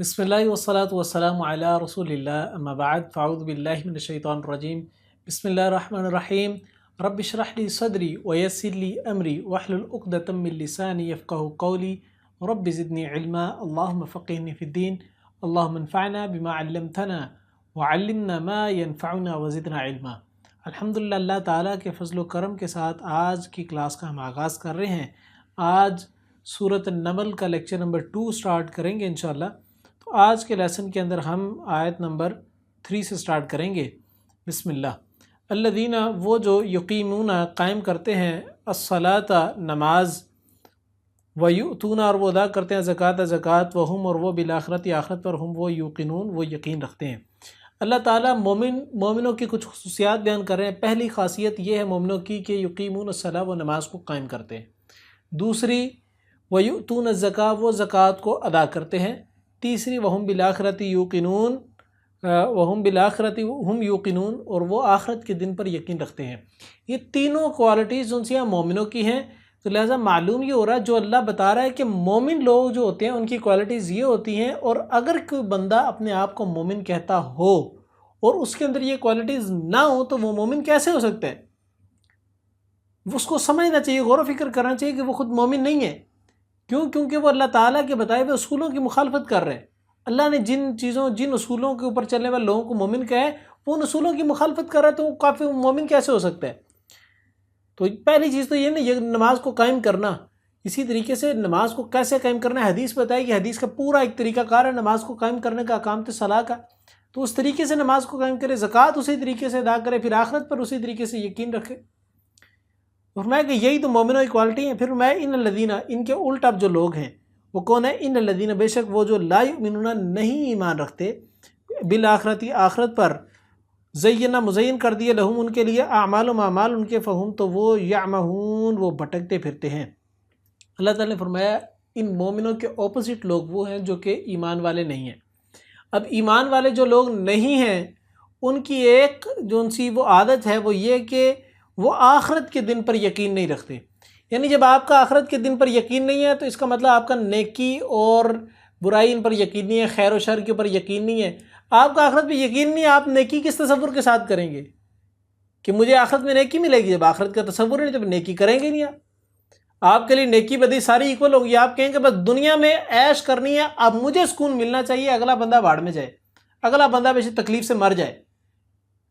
بسم اللہ والصلاة والسلام علی رسول اللہ اما بعد فاعوذ باللہ من الشیطان الرجیم بسم اللہ الرحمن الرحیم رب اشرح لی صدری ویسر لی امری واحلل عقدۃ من لسانی یفقہوا قولی رب زدنی علما اللہم فقہنی فی الدین اللہم انفعنا بما علمتنا وعلمنا ما ينفعنا وزدنا علما۔ الحمدللہ اللہ تعالیٰ کے فضل و کرم کے ساتھ آج کی کلاس کا ہم آغاز کر رہے ہیں۔ آج سورۃ النمل کا لیکچر نمبر 2 سٹارٹ کریں گے انشاءاللہ۔ تو آج کے لیسن کے اندر ہم آیت نمبر 3 سے سٹارٹ کریں گے۔ بسم اللہ۔ الذین، وہ جو یقیمون قائم کرتے ہیں، الصلاۃ نماز، ویؤتون اور وہ ادا کرتے ہیں زکوٰۃ، وہم اور وہ بالآخرۃ آخرت پر ہم وہ یوقنون وہ یقین رکھتے ہیں۔ اللہ تعالیٰ مومنوں کی کچھ خصوصیات بیان کر رہے ہیں۔ پہلی خاصیت یہ ہے مومنوں کی کہ یقیمون الصلاۃ، وہ نماز کو قائم کرتے ہیں۔ دوسری ویؤتون الزکوٰۃ، وہ زکوٰۃ کو ادا کرتے ہیں۔ تیسری وہم بالآخرۃ یوقنون، وہم بالآخرۃ ہم یوقنون، اور وہ آخرت کے دن پر یقین رکھتے ہیں۔ یہ تینوں کوالٹیز ان سے مومنوں کی ہیں، تو لہٰذا معلوم یہ ہو رہا ہے جو اللہ بتا رہا ہے کہ مومن لوگ جو ہوتے ہیں ان کی کوالٹیز یہ ہوتی ہیں، اور اگر کوئی بندہ اپنے آپ کو مومن کہتا ہو اور اس کے اندر یہ کوالٹیز نہ ہو تو وہ مومن کیسے ہو سکتا ہے؟ اس کو سمجھنا چاہیے، غور و فکر کرنا چاہیے کہ وہ خود مومن نہیں ہے۔ کیوں؟ کیونکہ وہ اللہ تعالیٰ کے بتائے ہوئے اصولوں کی مخالفت کر رہے ہیں۔ اللہ نے جن اصولوں کے اوپر چلنے والے لوگوں کو مومن کہا ہے، وہ ان اصولوں کی مخالفت کر رہا ہے، تو وہ کافی مومن کیسے ہو سکتا ہے؟ تو پہلی چیز تو یہ نا، یہ نماز کو قائم کرنا۔ اسی طریقے سے نماز کو کیسے قائم کرنا ہے، حدیث بتائی کہ حدیث کا پورا ایک طریقہ کار ہے نماز کو قائم کرنے کا، اقامت صلاح کا۔ تو اس طریقے سے نماز کو قائم کرے، زکوٰۃ اسی طریقے سے ادا کرے، پھر آخرت پر اسی طریقے سے یقین رکھے۔ فرمایا کہ یہی تو مومنوں کی کوالٹی ہیں۔ پھر فرمایا ان الذین، ان کے الٹ اب جو لوگ ہیں وہ کون ہے؟ ان الذین، بے شک وہ جو لا یؤمنون، نہیں ایمان رکھتے، بالآخرت، آخرت پر، زینا مزین کر دیے، لہم ان کے لیے، اعمالہم اعمال ان کے، فہم تو وہ، یعمہون وہ بھٹکتے پھرتے ہیں۔ اللہ تعالیٰ نے فرمایا ان مومنوں کے اپوزٹ لوگ وہ ہیں جو کہ ایمان والے نہیں ہیں۔ اب ایمان والے جو لوگ نہیں ہیں ان کی ایک جو ان سی وہ عادت ہے وہ یہ کہ وہ آخرت کے دن پر یقین نہیں رکھتے۔ یعنی جب آپ کا آخرت کے دن پر یقین نہیں ہے تو اس کا مطلب آپ کا نیکی اور برائی ان پر یقین نہیں ہے، خیر و شر کے اوپر یقین نہیں ہے۔ آپ کا آخرت پہ یقین نہیں ہے، آپ نیکی کس تصور کے ساتھ کریں گے کہ مجھے آخرت میں نیکی ملے گی؟ جب آخرت کا تصور نہیں تو نیکی کریں گے نہیں آپ کے لیے نیکی بدی ساری ایکول ہوگی۔ آپ کہیں کہ بس دنیا میں عیش کرنی ہے، اب مجھے سکون ملنا چاہیے، اگلا بندہ بھاڑ میں جائے، اگلا بندہ بے تکلیف سے مر جائے۔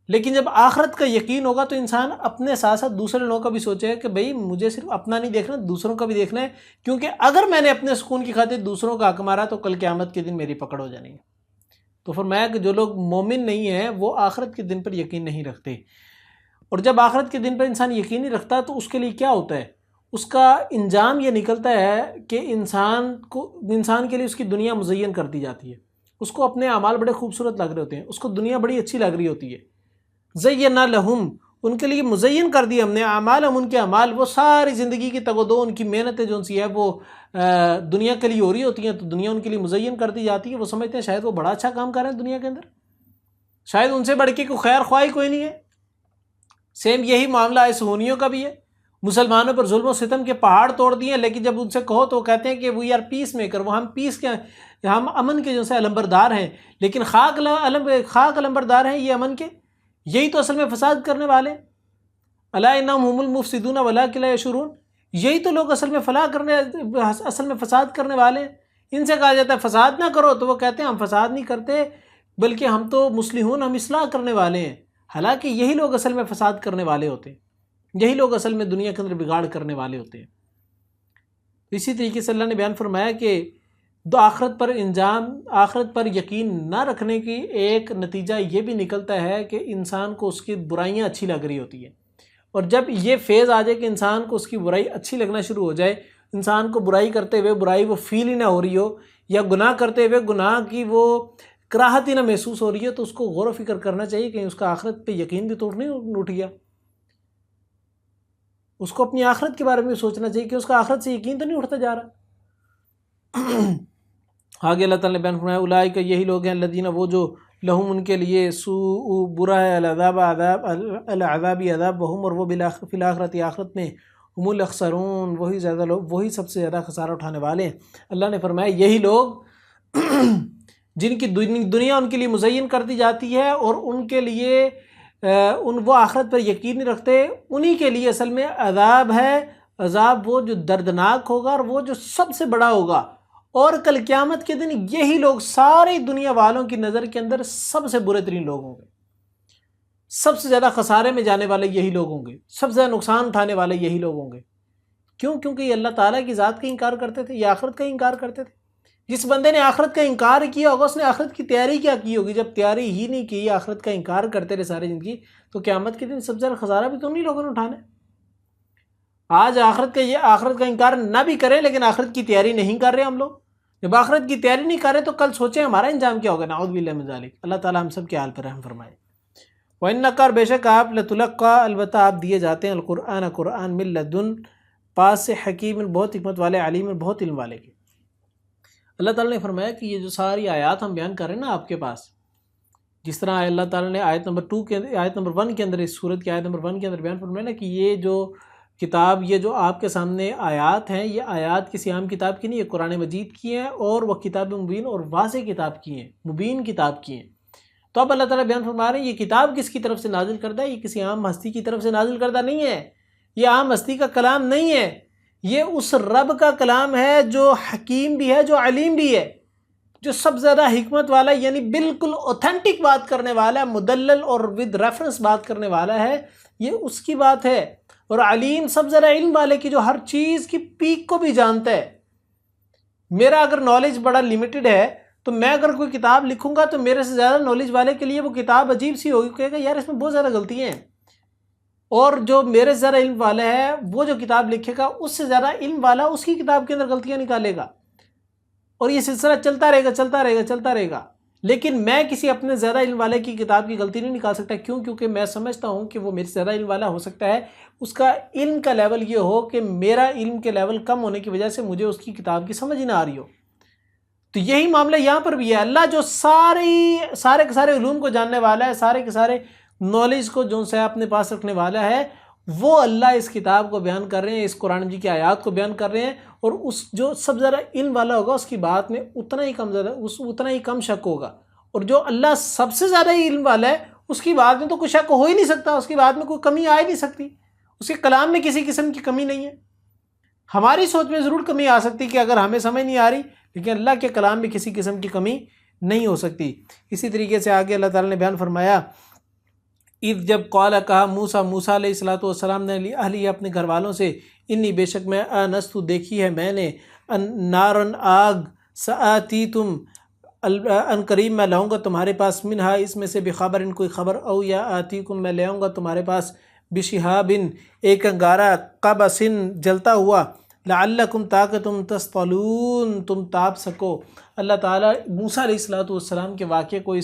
لیکن جب آخرت کا یقین ہوگا تو انسان اپنے ساتھ ساتھ دوسرے لوگوں کا بھی سوچے گا کہ بھئی مجھے صرف اپنا نہیں دیکھنا، دوسروں کا بھی دیکھنا ہے، کیونکہ اگر میں نے اپنے سکون کی خاطر دوسروں کا حق مارا تو کل قیامت کے دن میری پکڑ ہو جانی ہے۔ تو فرمایا کہ جو لوگ مومن نہیں ہیں وہ آخرت کے دن پر یقین نہیں رکھتے۔ اور جب آخرت کے دن پر انسان یقین نہیں رکھتا تو اس کے لیے کیا ہوتا ہے؟ اس کا انجام یہ نکلتا ہے کہ انسان کے لیے اس کی دنیا مزین کر دی جاتی ہے۔ اس کو اپنے اعمال بڑے خوبصورت لگ رہے ہوتے ہیں، اس کو دنیا بڑی اچھی لگ رہی ہوتی ہے۔ زینا لہم، ان کے لیے مزین کر دیا ہم نے، اعمال ہم ان کے اعمال، وہ ساری زندگی کی تگ و دو، ان کی محنتیں جو سی ہے وہ دنیا کے لیے ہو رہی ہوتی ہیں، تو دنیا ان کے لیے مزین کر دی جاتی ہے۔ وہ سمجھتے ہیں شاید وہ بڑا اچھا کام کر رہے ہیں دنیا کے اندر، شاید ان سے بڑھ کے کوئی خیر خواہی کوئی نہیں ہے۔ سیم یہی معاملہ ہے صہیونیوں کا بھی ہے۔ مسلمانوں پر ظلم و ستم کے پہاڑ توڑ دیے، لیکن جب ان سے کہو تو وہ کہتے ہیں کہ وی آر پیس میکر، وہ ہم پیس کے، ہم امن کے جو سے علمبردار ہیں، لیکن خاک علمبردار ہیں یہ امن کے، یہی تو اصل میں فساد کرنے والے۔ الا انہم هم المفسدون ولکن لا یشعرون، یہی تو لوگ اصل میں فساد کرنے والے ہیں۔ ان سے کہا جاتا ہے فساد نہ کرو تو وہ کہتے ہیں ہم فساد نہیں کرتے بلکہ ہم تو مصلحون، ہم اصلاح کرنے والے ہیں۔ حالانکہ یہی لوگ اصل میں فساد کرنے والے ہوتے ہیں، یہی لوگ اصل میں دنیا کے اندر بگاڑ کرنے والے ہوتے ہیں۔ اسی طریقے سے اللہ نے بیان فرمایا کہ آخرت پر یقین نہ رکھنے کی ایک نتیجہ یہ بھی نکلتا ہے کہ انسان کو اس کی برائیاں اچھی لگ رہی ہوتی ہیں، اور جب یہ فیز آ جائے کہ انسان کو اس کی برائی اچھی لگنا شروع ہو جائے، انسان کو برائی کرتے ہوئے برائی وہ فیل ہی نہ ہو رہی ہو، یا گناہ کرتے ہوئے گناہ کی وہ کراہت ہی نہ محسوس ہو رہی ہے، تو اس کو غور و فکر کرنا چاہیے کہ اس کا آخرت پہ یقین بھی تو نہیں اٹھ گیا۔ اس کو اپنی آخرت کے بارے میں سوچنا چاہیے کہ اس کا آخرت سے یقین تو نہیں اٹھتا جا رہا۔ آگے اللہ تعالیٰ نے بیان فرمایا اولئک، یہی لوگ ہیں، الذین وہ جو، لہم ان کے لیے، سوء برا ہے، العذاب عذاب، وہم اور وہ فی الآخرۃ آخرت میں، ہم الاخسرون وہی سب سے زیادہ خسارہ اٹھانے والے ہیں۔ اللہ نے فرمایا یہی لوگ جن کی دنیا ان کے لیے مزین کر دی جاتی ہے اور ان کے لیے وہ آخرت پر یقین نہیں رکھتے، انہی کے لیے اصل میں عذاب ہے، عذاب وہ جو دردناک ہوگا اور وہ جو سب سے بڑا ہوگا۔ اور کل قیامت کے دن یہی لوگ ساری دنیا والوں کی نظر کے اندر سب سے برے ترین لوگ ہوں گے، سب سے زیادہ خسارے میں جانے والے یہی لوگ ہوں گے، سب سے زیادہ نقصان اٹھانے والے یہی لوگ ہوں گے۔ کیوں؟ کیونکہ یہ اللہ تعالیٰ کی ذات کا انکار کرتے تھے، یہ آخرت کا انکار کرتے تھے۔ جس بندے نے آخرت کا انکار کیا ہوگا اس نے آخرت کی تیاری کیا کی ہوگی؟ جب تیاری ہی نہیں کی، آخرت کا انکار کرتے رہے ساری زندگی، تو قیامت کے دن سب سے زیادہ خسارہ بھی تو انہی لوگوں نے اٹھانا ہے۔ آج آخرت کا انکار نہ بھی کریں لیکن آخرت کی تیاری نہیں کر رہے ہم لوگ، جب آخرت کی تیاری نہیں کر رہے تو کل سوچیں ہمارا انجام کیا ہوگا۔ نعوذ باللہ من ذالک۔ اللہ تعالیٰ ہم سب کے حال پر رحم فرمائے۔ وَإِنَّكَ، اور بے شک آپ، لَتُلَقَّىٰ، البتہ آپ دیے جاتے ہیں، القرآن قرآن، مِن لَدُن، پاس سے، حکیم، بہت حکمت والے، علیم، بہت علم والے کے۔ اللہ تعالیٰ نے فرمایا کہ یہ جو ساری آیات ہم بیان کر رہے ہیں نا آپ کے پاس، جس طرح اللہ تعالیٰ نے آیت نمبر 1 کے اندر، اس سورت کی آیت نمبر 1 کے اندر بیان فرمایا نا کہ یہ جو کتاب، یہ جو آپ کے سامنے آیات ہیں، یہ آیات کسی عام کتاب کی نہیں، یہ قرآن مجید کی ہیں، اور وہ کتاب مبین اور واضح کتاب کی ہیں، مبین کتاب کی ہیں۔ تو اب اللہ تعالیٰ بیان فرما رہے ہیں یہ کتاب کس کی طرف سے نازل کردہ ہے؟ یہ کسی عام ہستی کی طرف سے نازل کردہ نہیں ہے، یہ عام ہستی کا کلام نہیں ہے، یہ اس رب کا کلام ہے جو حکیم بھی ہے، جو علیم بھی ہے، جو سب زیادہ حکمت والا، یعنی بالکل اوتھینٹک بات کرنے والا ہے، مدلل اور ود ریفرنس بات کرنے والا ہے، یہ اس کی بات ہے۔ اور علیم، سب زیادہ علم والے کی، جو ہر چیز کی پیک کو بھی جانتا ہے۔ میرا اگر نالج بڑا لیمیٹڈ ہے تو میں اگر کوئی کتاب لکھوں گا تو میرے سے زیادہ نالج والے کے لیے وہ کتاب عجیب سی ہوگی، کہے گا یار اس میں بہت زیادہ غلطیاں ہیں۔ اور جو میرے سے زیادہ علم والا ہے وہ جو کتاب لکھے گا اس سے زیادہ علم والا اس کی کتاب کے اندر غلطیاں نکالے گا، اور یہ سلسلہ چلتا رہے گا، چلتا رہے گا، چلتا رہے گا۔ لیکن میں کسی اپنے زیادہ علم والے کی کتاب کی غلطی نہیں نکال سکتا۔ کیوں؟ کیونکہ میں سمجھتا ہوں کہ وہ میرے سے زیادہ علم والا ہو سکتا ہے، اس کا علم کا لیول یہ ہو کہ میرا علم کے لیول کم ہونے کی وجہ سے مجھے اس کی کتاب کی سمجھ ہی نہ آ رہی ہو۔ تو یہی معاملہ یہاں پر بھی ہے۔ اللہ جو سارے کے سارے علوم کو جاننے والا ہے، سارے کے سارے نالج کو جو سے اپنے پاس رکھنے والا ہے، وہ اللہ اس کتاب کو بیان کر رہے ہیں، اس قرآن مجید کی آیات کو بیان کر رہے ہیں، اور اس جو سب زیادہ علم والا ہوگا اس کی بات میں اتنا ہی کم شک ہوگا، اور جو اللہ سب سے زیادہ علم والا ہے اس کی بات میں تو کوئی شک ہو ہی نہیں سکتا، اس کی بات میں کوئی کمی آ ہی نہیں سکتی، اس کے کلام میں کسی قسم کی کمی نہیں ہے۔ ہماری سوچ میں ضرور کمی آ سکتی کہ اگر ہمیں سمجھ نہیں آ رہی، لیکن اللہ کے کلام میں کسی قسم کی کمی نہیں ہو سکتی۔ اسی طریقے سے آگے اللہ تعالیٰ نے بیان فرمایا، اذ، جب قال، کہا، موسیٰ علیہ السلام نے اہلی، اپنے گھر والوں سے، انی، بے شک میں، آنست، دیکھی ہے میں نے، نارن، آگ، سآتیتم، ان قریب میں لاؤں گا تمہارے پاس، منہا، اس میں سے، بخبر، ان کوئی خبر، او یا آتیکم، میں لے آؤں گا تمہارے پاس، بشہاب، ایک انگارہ، قبس، جلتا ہوا، لعلکم، تاکہ تم تصطلون، تم تاپ سکو۔ اللہ تعالیٰ موسیٰ علیہ السلام کے واقعے کو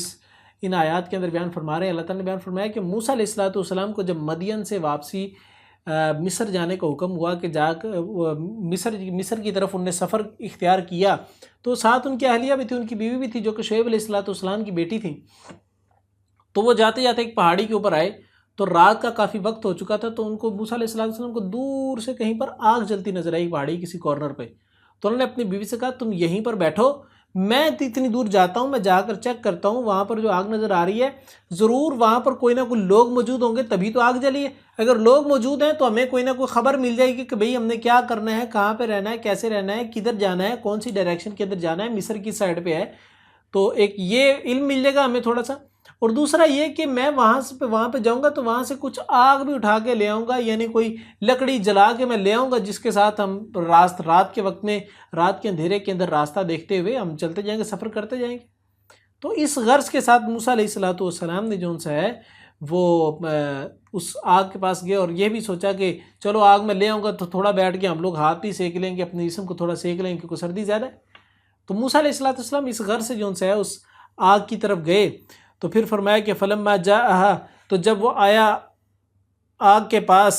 ان آیات کے اندر بیان فرما رہے ہیں۔ اللہ تعالیٰ نے بیان فرمایا کہ موسیٰ علیہ السلام کو جب مدین سے واپسی مصر جانے کا حکم ہوا کہ جا کر مصر کی طرف انہوں نے سفر اختیار کیا، تو ساتھ ان کی اہلیہ بھی تھی، ان کی بیوی بھی تھی جو کہ شعیب علیہ السلام کی بیٹی تھی۔ تو وہ جاتے جاتے ایک پہاڑی کے اوپر آئے تو رات کا کافی وقت ہو چکا تھا، تو ان کو موسیٰ علیہ السلام کو دور سے کہیں پر آگ جلتی نظر آئی پہاڑی کسی کارنر پہ۔ تو انہوں نے اپنی بیوی سے کہا تم یہیں پر بیٹھو، میں اتنی دور جاتا ہوں، میں جا کر چیک کرتا ہوں وہاں پر جو آگ نظر آ رہی ہے، ضرور وہاں پر کوئی نہ کوئی لوگ موجود ہوں گے تبھی تو آگ جلی ہے۔ اگر لوگ موجود ہیں تو ہمیں کوئی نہ کوئی خبر مل جائے گی کہ بھئی ہم نے کیا کرنا ہے، کہاں پہ رہنا ہے، کیسے رہنا ہے، کدھر جانا ہے، کون سی ڈائریکشن کے اندر جانا ہے، مصر کی سائڈ پہ ہے، تو ایک یہ علم مل جائے گا ہمیں تھوڑا سا۔ اور دوسرا یہ کہ میں وہاں پہ جاؤں گا تو وہاں سے کچھ آگ بھی اٹھا کے لے آؤں گا، یعنی کوئی لکڑی جلا کے میں لے آؤں گا جس کے ساتھ ہم رات کے وقت میں، رات کے اندھیرے کے اندر راستہ دیکھتے ہوئے ہم چلتے جائیں گے، سفر کرتے جائیں گے۔ تو اس غرض کے ساتھ موسیٰ علیہ السلام نے جو ان سے ہے وہ اس آگ کے پاس گئے، اور یہ بھی سوچا کہ چلو آگ میں لے آؤں گا تو تھوڑا بیٹھ کے ہم لوگ ہاتھ بھی سیک لیں گے، اپنے جسم کو تھوڑا سیک لیں گے کیونکہ سردی زیادہ ہے۔ تو موسیٰ علیہ السلام اس غرض سے جو ان سے ہے اس آگ کی طرف گئے، تو پھر فرمایا کہ فلما جاءہا، تو جب وہ آیا آگ کے پاس،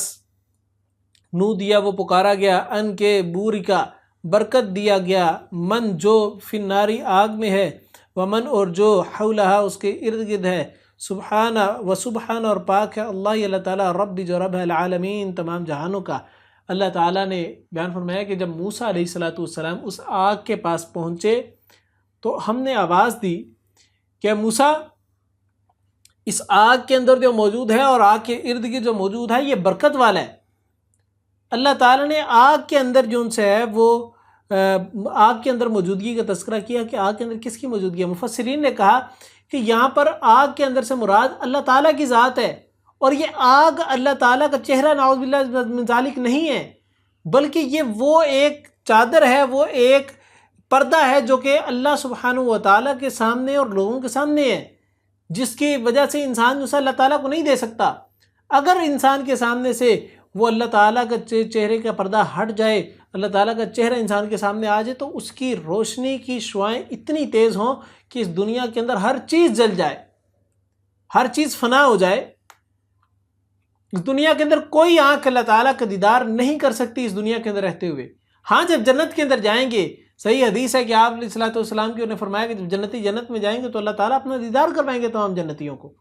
نو دیا، وہ پکارا گیا، ان کے بوری کا، برکت دیا گیا، من، جو، فی الناری، آگ میں ہے، ومن، اور جو، حولہا، اس کے ارد گرد ہے، سبحانہ، و سبحانہ، اور پاک ہے، اللہ تعالیٰ، رب، جو رب ہے، العالمین، تمام جہانوں کا۔ اللہ تعالیٰ نے بیان فرمایا کہ جب موسیٰ علیہ السلام اس آگ کے پاس پہنچے تو ہم نے آواز دی کہ موسیٰ اس آگ کے اندر جو موجود ہے اور آگ کے ارد گرد جو موجود ہے یہ برکت والا ہے۔ اللہ تعالیٰ نے آگ کے اندر جو ان سے ہے وہ آگ کے اندر موجودگی کا تذکرہ کیا کہ آگ کے اندر کس کی موجودگی ہے۔ مفسرین نے کہا کہ یہاں پر آگ کے اندر سے مراد اللہ تعالیٰ کی ذات ہے، اور یہ آگ اللہ تعالیٰ کا چہرہ نعوذ باللہ من ذالک نہیں ہے، بلکہ یہ وہ ایک چادر ہے، وہ ایک پردہ ہے جو کہ اللہ سبحانہ و تعالیٰ کے سامنے اور لوگوں کے سامنے ہے، جس کی وجہ سے انسان اسے اللہ تعالیٰ کو نہیں دے سکتا۔ اگر انسان کے سامنے سے وہ اللہ تعالیٰ کا چہرے کا پردہ ہٹ جائے، اللہ تعالیٰ کا چہرہ انسان کے سامنے آ جائے، تو اس کی روشنی کی شعائیں اتنی تیز ہوں کہ اس دنیا کے اندر ہر چیز جل جائے، ہر چیز فنا ہو جائے۔ اس دنیا کے اندر کوئی آنکھ اللہ تعالیٰ کا دیدار نہیں کر سکتی اس دنیا کے اندر رہتے ہوئے۔ ہاں جب جنت کے اندر جائیں گے، صحیح حدیث ہے کہ آپ علیہ الصلوۃ والسلام کی نے فرمایا کہ جب جنتی جنت میں جائیں گے تو اللہ تعالیٰ اپنا دیدار کروائیں گے تمام جنتیوں کو۔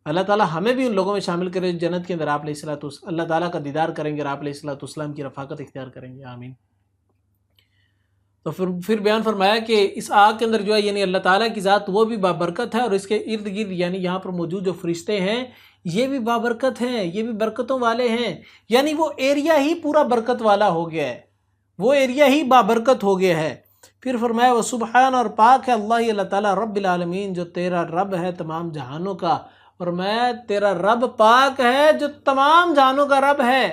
اللہ تعالیٰ ہمیں بھی ان لوگوں میں شامل کرے جنت کے اندر آپ علیہ اللہ تعالیٰ کا دیدار کریں گے اور آپ علیہ الصلوۃ والسلام کی رفاقت اختیار کریں گے، آمین۔ تو پھر بیان فرمایا کہ اس آگ کے اندر جو ہے یعنی اللہ تعالیٰ کی ذات وہ بھی بابرکت ہے، اور اس کے ارد گرد یعنی یہاں پر موجود جو فرشتے ہیں یہ بھی بابرکت ہیں، یہ بھی برکتوں والے ہیں، یعنی وہ ایریا ہی پورا برکت والا ہو گیا ہے، وہ ایریا ہی بابرکت ہو گیا ہے۔ پھر فرمایا وہ سبحان اور پاک ہے اللہ تعالیٰ رب العالمین جو تیرا رب ہے تمام جہانوں کا، اور میں تیرا رب پاک ہے جو تمام جہانوں کا رب ہے،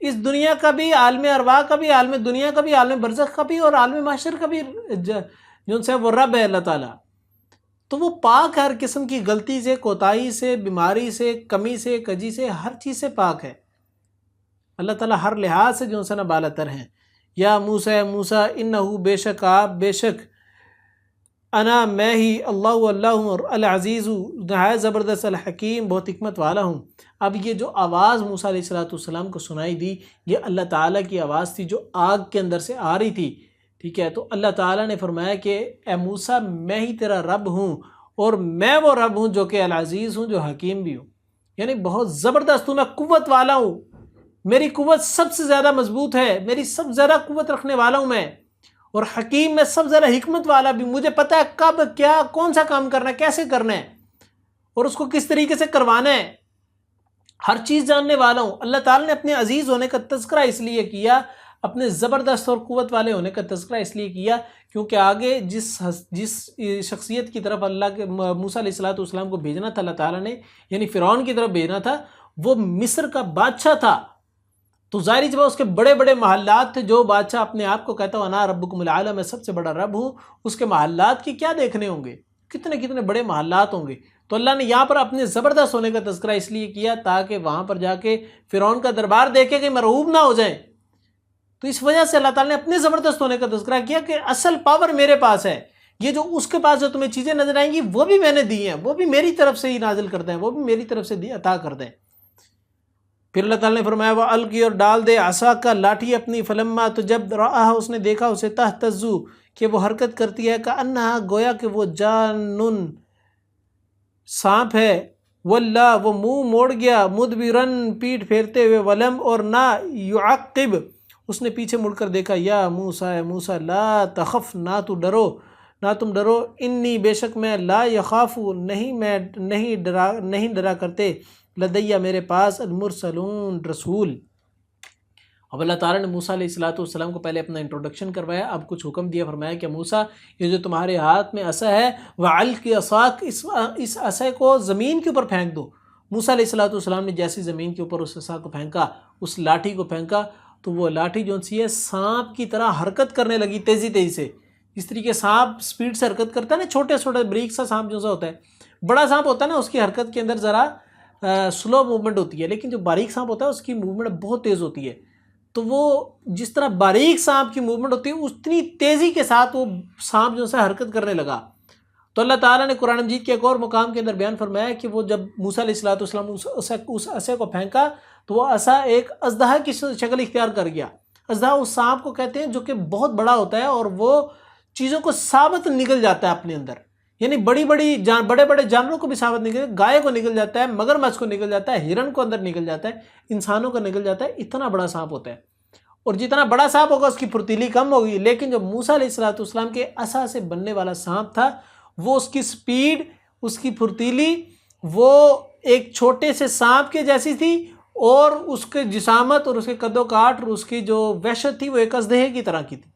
اس دنیا کا بھی، عالم ارواح کا بھی، عالم دنیا کا بھی، عالم برزخ کا بھی، اور عالم محشر کا بھی جو سے وہ رب ہے اللہ تعالیٰ۔ تو وہ پاک ہے ہر قسم کی غلطی سے، کوتاہی سے، بیماری سے، کمی سے، کجی سے، ہر چیز سے پاک ہے اللہ تعالیٰ، ہر لحاظ سے جو سے نہ بالا تر ہیں۔ یا موسیٰ موسیٰ انہو بے شک آپ، بے شک انا میں ہی اللہ اللہ ہوں، اور العزیز نہایت زبردست، الحکیم بہت حکمت والا ہوں۔ اب یہ جو آواز موسیٰ علیہ السلام کو سنائی دی یہ اللہ تعالیٰ کی آواز تھی جو آگ کے اندر سے آ رہی تھی، ٹھیک ہے۔ تو اللہ تعالیٰ نے فرمایا کہ اے موسیٰ میں ہی تیرا رب ہوں، اور میں وہ رب ہوں جو کہ العزیز ہوں، جو حکیم بھی ہوں، یعنی بہت زبردست ہوں، میں قوت والا ہوں، میری قوت سب سے زیادہ مضبوط ہے، میری سب سے زیادہ قوت رکھنے والا ہوں میں، اور حکیم میں سب سے زیادہ حکمت والا بھی، مجھے پتہ ہے کب کیا کون سا کام کرنا ہے، کیسے کرنا ہے، اور اس کو کس طریقے سے کروانا ہے، ہر چیز جاننے والا ہوں۔ اللہ تعالیٰ نے اپنے عزیز ہونے کا تذکرہ اس لیے کیا، اپنے زبردست اور قوت والے ہونے کا تذکرہ اس لیے کیا کیونکہ آگے جس شخصیت کی طرف اللہ کے موسیٰ علیہ السلام کو بھیجنا تھا اللہ تعالیٰ نے، یعنی فرعون کی طرف بھیجنا تھا، وہ مصر کا بادشاہ تھا۔ تو ظاہری جب اس کے بڑے بڑے محلات تھے، جو بادشاہ اپنے آپ کو کہتا ہو انا ربکم الاعلی، میں سب سے بڑا رب ہوں، اس کے محلات کی کیا دیکھنے ہوں گے، کتنے کتنے بڑے محلات ہوں گے۔ تو اللہ نے یہاں پر اپنے زبردست ہونے کا تذکرہ اس لیے کیا تاکہ وہاں پر جا کے فرعون کا دربار دیکھے کہ مرعوب نہ ہو جائیں۔ تو اس وجہ سے اللہ تعالیٰ نے اپنے زبردست ہونے کا تذکرہ کیا کہ اصل پاور میرے پاس ہے، یہ جو اس کے پاس جو تمہیں چیزیں نظر آئیں گی وہ بھی میں نے دی ہیں، وہ بھی میری طرف سے ہی نازل کرتے ہیں، وہ بھی میری طرف سے عطا کرتے ہیں۔ پھر اللہ تعالیٰ نے فرمایا وہ القی، اور ڈال دے عصا کا لاٹھی اپنی، فلما تو جب رآہا اس نے دیکھا اسے، تہتزو کہ وہ حرکت کرتی ہے، کأنہا گویا کہ وہ جانن سانپ ہے، واللہ وہ منہ موڑ گیا، مدبرن پیٹھ پھیرتے ہوئے، ولم اور نہ یعقب اس نے پیچھے مڑ کر دیکھا، یا موسیٰ موسیٰ لا تخف نہ تو ڈرو، نہ تم ڈرو، انی بے شک میں، لا یخاف نہیں ڈرا کرتے، لدیہ میرے پاس، المرسلون رسول۔ اب اللہ تعالیٰ نے موسیٰ علیہ السلام کو پہلے اپنا انٹروڈکشن کروایا، اب کچھ حکم دیا، فرمایا کہ موسیٰ یہ جو تمہارے ہاتھ میں عصا ہے، وَعَلْقِ عَصَاكَ اس عصا کو زمین کے اوپر پھینک دو۔ موسیٰ علیہ السلام نے جیسے زمین کے اوپر اس عصا کو پھینکا، اس لاٹھی کو پھینکا، تو وہ لاٹھی جو سی ہے سانپ کی طرح حرکت کرنے لگی تیزی تیزی سے، جس طریقے سانپ سپیڈ سے حرکت کرتا ہے نا، چھوٹے چھوٹے بریک سا سانپ جو سا ہوتا ہے، بڑا سانپ ہوتا ہے نا اس کی حرکت کے اندر ذرا سلو موومنٹ ہوتی ہے، لیکن جو باریک سانپ ہوتا ہے اس کی موومنٹ بہت تیز ہوتی ہے۔ تو وہ جس طرح باریک سانپ کی موومنٹ ہوتی ہے اتنی تیزی کے ساتھ وہ سانپ جو ہے حرکت کرنے لگا۔ تو اللہ تعالیٰ نے قرآن مجید کے ایک اور مقام کے اندر بیان فرمایا کہ وہ جب موسیٰ علیہ السلام اس عصا کو پھینکا تو وہ عصا ایک اژدہا کی شکل اختیار کر گیا۔ اژدہا اس سانپ کو کہتے ہیں جو کہ بہت بڑا ہوتا ہے اور وہ چیزوں کو ثابت نگل جاتا ہے اپنے اندر، یعنی بڑے بڑے جانوروں کو بھی ثابت نکل، گائے کو نکل جاتا ہے، مگرمچھ کو نکل جاتا ہے، ہرن کو اندر نکل جاتا ہے، انسانوں کو نکل جاتا ہے، اتنا بڑا سانپ ہوتا ہے۔ اور جتنا بڑا سانپ ہوگا اس کی پھرتیلی کم ہوگی. لیکن جو موسیٰ علیہ السلام کے عصا سے بننے والا سانپ تھا وہ اس کی سپیڈ، اس کی پھرتیلی وہ ایک چھوٹے سے سانپ کے جیسی تھی، اور اس کے جسامت اور اس کے قد و کاٹ اور اس کی جو وحشت تھی وہ ایک اژدہے کی طرح کی تھی.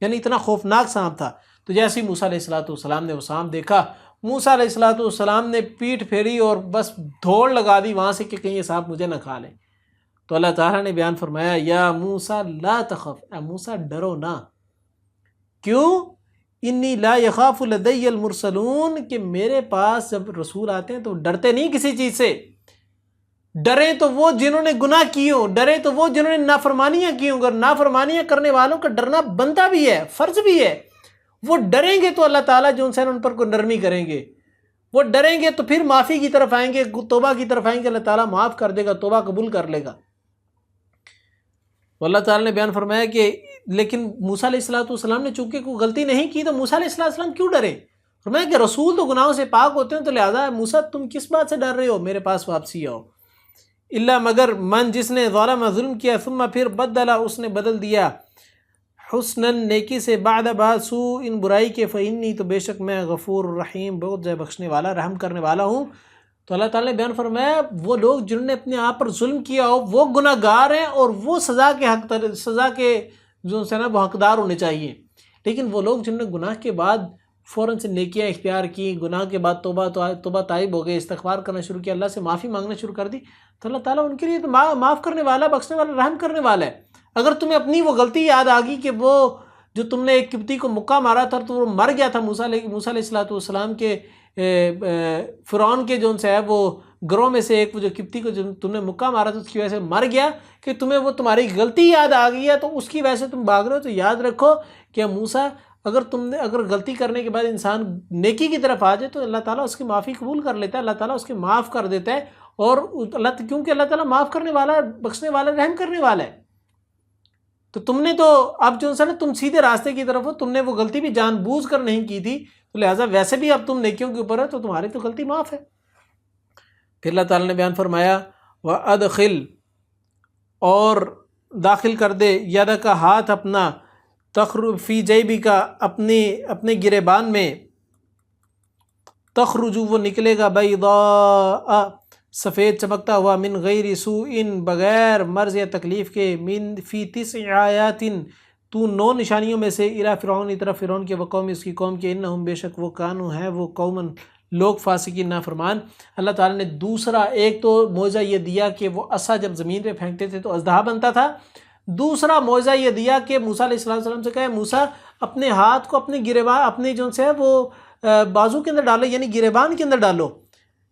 یعنی اتنا خوفناک سانپ تھا. تو جیسے ہی موسیٰ علیہ السلام نے وہ سانپ دیکھا، موسیٰ علیہ السلام نے پیٹھ پھیری اور بس دوڑ لگا دی وہاں سے کہ کہیں یہ سانپ مجھے نہ کھا لے. تو اللہ تعالیٰ نے بیان فرمایا یا موسیٰ لا تخف، اے موسیٰ ڈرو نہ. کیوں؟ انی لا یخاف لدی المرسلون، کہ میرے پاس جب رسول آتے ہیں تو ڈرتے نہیں کسی چیز سے. ڈریں تو وہ جنہوں نے گناہ کی ہوں، ڈریں تو وہ جنہوں نے نافرمانیاں کی ہوں. اگر نافرمانیاں کرنے والوں کا ڈرنا بنتا بھی ہے، فرض بھی ہے. وہ ڈریں گے تو اللہ تعالیٰ جو ان پر کو نرمی کریں گے. وہ ڈریں گے تو پھر معافی کی طرف آئیں گے، توبہ کی طرف آئیں گے، اللہ تعالیٰ معاف کر دے گا، توبہ قبول کر لے گا. تو اللہ تعالیٰ نے بیان فرمایا کہ لیکن موسیٰ علیہ السلام نے چونکہ کوئی غلطی نہیں کی تو موسیٰ علیہ السلام کیوں ڈرے؟ فرمایا کہ رسول تو گناہوں سے پاک ہوتے ہیں، تو لہٰذا موسیٰ تم کس بات سے ڈر رہے ہو، میرے پاس واپسی آؤ. اللہ مگر من جس نے ظلم کیا، ثم پھر بدلا اس نے بدل دیا، حسناً نیکی سے، بعد سوء ان برائی کے، فإنی تو بے شک میں غفور رحیم بہت زیادہ بخشنے والا رحم کرنے والا ہوں. تو اللہ تعالیٰ نے بیان فرمایا وہ لوگ جنہوں نے اپنے آپ پر ظلم کیا ہو وہ گناہ گار ہیں اور وہ سزا کے جو ہے نا وہ حقدار ہونے چاہیے. لیکن وہ لوگ جنہوں نے گناہ کے بعد فوراً سے نیکیاں اختیار کی، گناہ کے بعد توبہ طائب ہو گئے، استغفار کرنا شروع کیا، اللہ سے معافی مانگنا شروع کر دی، تو اللہ تعالیٰ ان کے لیے تو معاف کرنے والا، بخشنے والا، رحم کرنے والا ہے. اگر تمہیں اپنی وہ غلطی یاد آ گئی کہ وہ جو تم نے ایک قبطی کو مکہ مارا تھا تو وہ مر گیا تھا، موسیٰ علیہ السلام کے فرعون کے جو ان سے ہے وہ گروہ میں سے ایک، وہ جو قبطی کو جو تم نے مکہ مارا تھا اس کی وجہ سے مر گیا، کہ تمہیں وہ تمہاری غلطی یاد آ گئی ہے تو اس کی وجہ سے تم بھاگ رہے ہو، تو یاد رکھو کہ موسیٰ اگر غلطی کرنے کے بعد انسان نیکی کی طرف آ جائے تو اللہ تعالیٰ اس کی معافی قبول کر لیتا ہے، اللہ تعالیٰ اس کے معاف کر دیتا ہے. اور کیونکہ اللہ تعالیٰ معاف کرنے والا، بخشنے والا، رحم کرنے والا ہے. تو تم نے تو اب جو ہے نا تم سیدھے راستے کی طرف ہو، تم نے وہ غلطی بھی جان بوجھ کر نہیں کی تھی، تو لہٰذا ویسے بھی اب تم نیکیوں کے اوپر ہے تو تمہاری تو غلطی معاف ہے. پھر اللہ تعالیٰ نے بیان فرمایا وَأَدْخِلْ، اور داخل کر دے، یدہ کا ہاتھ اپنا، تخرج فی جیبی کا اپنے گریبان میں، تخرج وہ نکلے گا، بیضاء سفید چمکتا ہوا، من غیر سوء بغیر مرض یا تکلیف کے، من فی 9 آیات تو 9 نشانیوں میں سے، الی فرعون طرف فرعون کے، وقوم اس کی قوم کے، انہم بے شک وہ کانوا ہیں وہ قومن لوگ، فاسقین نافرمان. اللہ تعالیٰ نے دوسرا ایک تو معجزہ یہ دیا کہ وہ عصا جب زمین پہ پھینکتے تھے تو اژدہا بنتا تھا. دوسرا معجزہ یہ دیا کہ موسیٰ علیہ السلام سے کہا موسیٰ اپنے ہاتھ کو اپنے گریبان، اپنے جو سے وہ بازو کے اندر ڈالو، یعنی گریبان کے اندر ڈالو.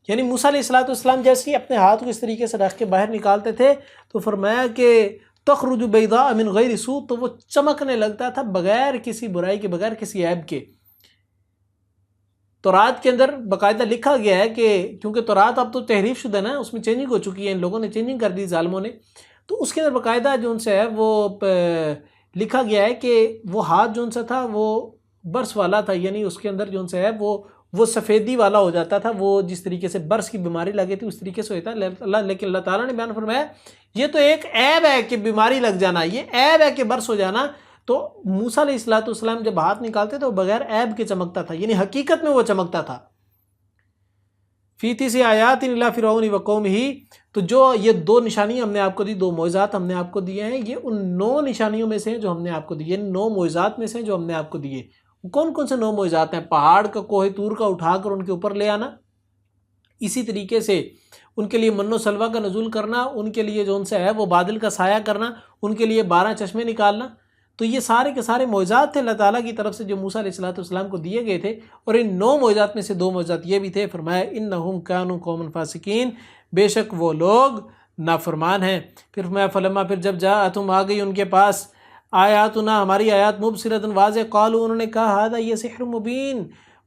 یعنی موسیٰ علیہ السلام جیسے ہی اپنے ہاتھ کو اس طریقے سے رکھ کے باہر نکالتے تھے تو فرمایا کہ تخرج بیضاء من غیر سوء، تو وہ چمکنے لگتا تھا بغیر کسی برائی کے، بغیر کسی عیب کے. تورات کے اندر باقاعدہ لکھا گیا ہے کہ کیونکہ تورات اب تو تحریف شدہ نا، اس میں چینجنگ ہو چکی ہے، ان لوگوں نے چینجنگ کر دی ظالموں نے، تو اس کے اندر باقاعدہ جو ان سے ہے وہ لکھا گیا ہے کہ وہ ہاتھ جو ان سے تھا وہ برس والا تھا، یعنی اس کے اندر جو ان سے ہے وہ سفیدی والا ہو جاتا تھا، وہ جس طریقے سے برس کی بیماری لگی تھی اس طریقے سے ہوتا ہے. لیکن اللہ تعالیٰ نے بیان فرمایا یہ تو ایک عیب ہے کہ بیماری لگ جانا، یہ عیب ہے کہ برس ہو جانا. تو موسیٰ علیہ السلام جب ہاتھ نکالتے تھے وہ بغیر عیب کے چمکتا تھا، یعنی حقیقت میں وہ چمکتا تھا. فی 9 آیات الی فرعون وقومہ، تو جو یہ 2 نشانیاں ہم نے آپ کو دی، 2 معجزات ہم نے آپ کو دیے ہیں، یہ ان 9 نشانیوں میں سے ہیں جو ہم نے آپ کو دیے، 9 معجزات میں سے ہیں جو ہم نے آپ کو دیے. کون کون سے 9 معجزات ہیں؟ پہاڑ کا، کوہ طور کا اٹھا کر ان کے اوپر لے آنا، اسی طریقے سے ان کے لیے من و سلوہ کا نزول کرنا، ان کے لیے جو ان سے ہے وہ بادل کا سایہ کرنا، ان کے لیے 12 چشمے نکالنا. تو یہ سارے کے سارے معجزات تھے اللہ تعالیٰ کی طرف سے جو موسیٰ علیہ السلام کو دیے گئے تھے. اور ان 9 معجزات میں سے 2 معجزات یہ بھی تھے، فرمایا انہم کانوا قوما فاسقین، بے شک وہ لوگ نافرمان ہیں. پھر فرمایا فلما، پھر جب جاءتہم آ گئی ان کے پاس، آیاتنا ہماری آیات، مبصرۃ واضح، قالوا انہوں نے کہا ھذا یہ سحر مبین،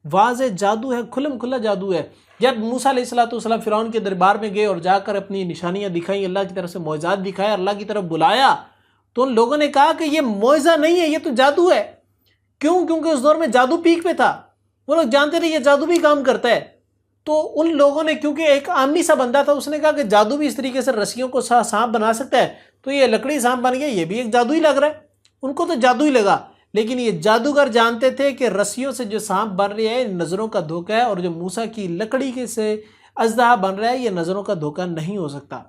واضح جادو ہے، کھلم کھلا جادو ہے. جب موسیٰ علیہ السلام فرعون کے دربار میں گئے اور جا کر اپنی نشانیاں دکھائیں، اللہ کی طرف سے معجزات دکھائے، اللہ کی طرف بلایا، تو ان لوگوں نے کہا کہ یہ معجزہ نہیں ہے، یہ تو جادو ہے. کیوں؟ کیونکہ اس دور میں جادو پیک پہ تھا، وہ لوگ جانتے تھے یہ جادو بھی کام کرتا ہے. تو ان لوگوں نے، کیونکہ ایک عامی سا بندہ تھا، اس نے کہا کہ جادو بھی اس طریقے سے رسیوں کو سانپ بنا سکتا ہے، تو یہ لکڑی سانپ بن گیا، یہ بھی ایک جادو ہی لگ رہا ہے۔ ان کو تو جادو ہی لگا، لیکن یہ جادوگر جانتے تھے کہ رسیوں سے جو سانپ بن رہا ہے نظروں کا دھوکہ ہے، اور جو موسیٰ کی لکڑی کے سے اژدہا بن رہا ہے یہ نظروں کا دھوکہ نہیں ہو سکتا،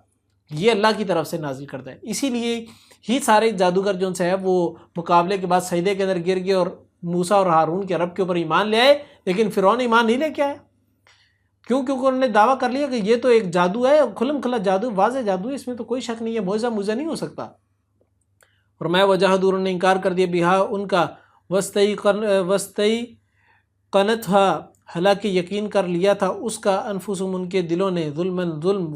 یہ اللہ کی طرف سے نازل کرتا ہے۔ اسی لیے ہی سارے جادوگر جو سے ہے وہ مقابلے کے بعد سجدے کے اندر گر گئے اور موسیٰ اور ہارون کے رب کے اوپر ایمان لے آئے، لیکن فرعون ایمان نہیں لے کے آیا۔ کیونکہ انہوں نے دعویٰ کر لیا کہ یہ تو ایک جادو ہے، کھلم کھلا جادو، واضح جادو ہے، اس میں تو کوئی شک نہیں ہے، معجزہ نہیں ہو سکتا۔ اور میں وجہد، انہوں نے انکار کر دیا بہا ان کا، وسطی قنتھا، حالانکہ یقین کر لیا تھا اس کا، انفسہم ان کے دلوں نے، ظلم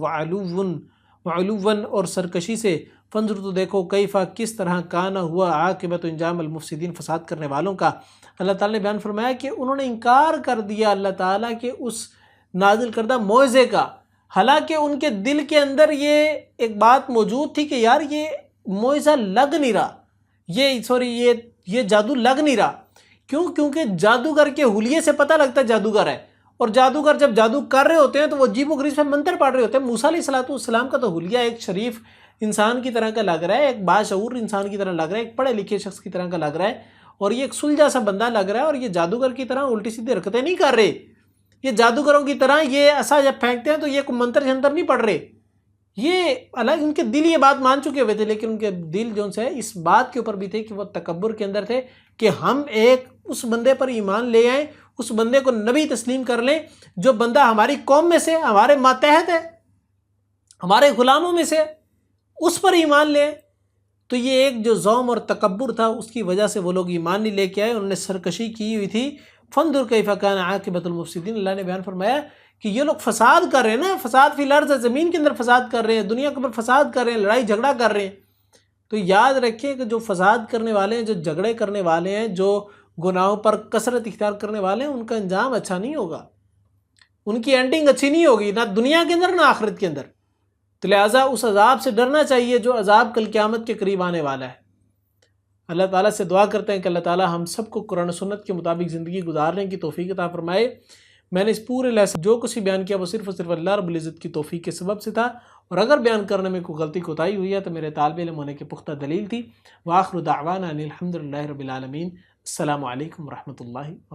وعلوًا اور سرکشی سے، فنظر تو دیکھو کیفا کس طرح کانا ہوا عاقبت انجام المفسدین فساد کرنے والوں کا۔ اللہ تعالیٰ نے بیان فرمایا کہ انہوں نے انکار کر دیا اللہ تعالیٰ کے اس نازل کردہ معجزے کا، حالانکہ ان کے دل کے اندر یہ ایک بات موجود تھی کہ یار یہ معجزہ لگ نہیں رہا، یہ جادو لگ نہیں رہا۔ کیوں؟ کیونکہ جادوگر کے حلیے سے پتہ لگتا ہے جادوگر ہے، اور جادوگر جب جادو کر رہے ہوتے ہیں تو وہ عجیب و غریب سے منتر پڑھ رہے ہوتے ہیں۔ موسیٰ علیہ السلام کا تو حلیہ ایک شریف انسان کی طرح کا لگ رہا ہے، ایک باشعور انسان کی طرح لگ رہا ہے، ایک پڑھے لکھے شخص کی طرح کا لگ رہا ہے، اور یہ ایک سلجھا سا بندہ لگ رہا ہے، اور یہ جادوگر کی طرح الٹی سیدھی حرکتیں نہیں کر رہے، یہ جادوگروں کی طرح یہ عصا جب پھینکتے ہیں تو یہ کوئی منتر شنتر نہیں پڑھ رہے۔ یہ الگ ان کے دل یہ بات مان چکے ہوئے تھے، لیکن ان کے دل جو سے اس بات کے اوپر بھی تھے کہ وہ تکبر کے اندر تھے کہ ہم ایک اس بندے پر ایمان لے آئیں، اس بندے کو نبی تسلیم کر لیں جو بندہ ہماری قوم میں سے، ہمارے ماتحت ہے، ہمارے غلاموں میں سے، اس پر ایمان لے۔ تو یہ ایک جو ظلم اور تکبر تھا اس کی وجہ سے وہ لوگ ایمان نہیں لے کے آئے، انہوں نے سرکشی کی ہوئی تھی۔ فانظر کیف کان عاقبۃ المفسدین، اللہ نے بیان فرمایا کہ یہ لوگ فساد کر رہے ہیں نا، فساد فی الارض، زمین کے اندر فساد کر رہے ہیں، دنیا کے اوپر فساد کر رہے ہیں، لڑائی جھگڑا کر رہے ہیں۔ تو یاد رکھیں کہ جو فساد کرنے والے ہیں، جو جھگڑے کرنے والے ہیں، جو گناہوں پر کثرت اختیار کرنے والے ہیں، ان کا انجام اچھا نہیں ہوگا، ان کی اینڈنگ اچھی نہیں ہوگی، نہ دنیا کے اندر نہ آخرت کے اندر۔ تو لہٰذا اس عذاب سے ڈرنا چاہیے جو عذاب کل قیامت کے قریب آنے والا ہے۔ اللہ تعالیٰ سے دعا کرتے ہیں کہ اللہ تعالیٰ ہم سب کو قرآن و سنت کے مطابق زندگی گزارنے کی توفیق عطا فرمائے۔ میں نے اس پورے لیسن جو کچھ بیان کیا وہ صرف اور صرف اللہ رب العزت کی توفیق کے سبب سے تھا، اور اگر بیان کرنے میں کوئی غلطی کوتاہی ہوئی ہے تو میرے طالب علم ہونے کی پختہ دلیل تھی۔ وآخر دعوانا ان الحمد للہ رب العالمین۔ السلام علیکم ورحمۃ اللہ۔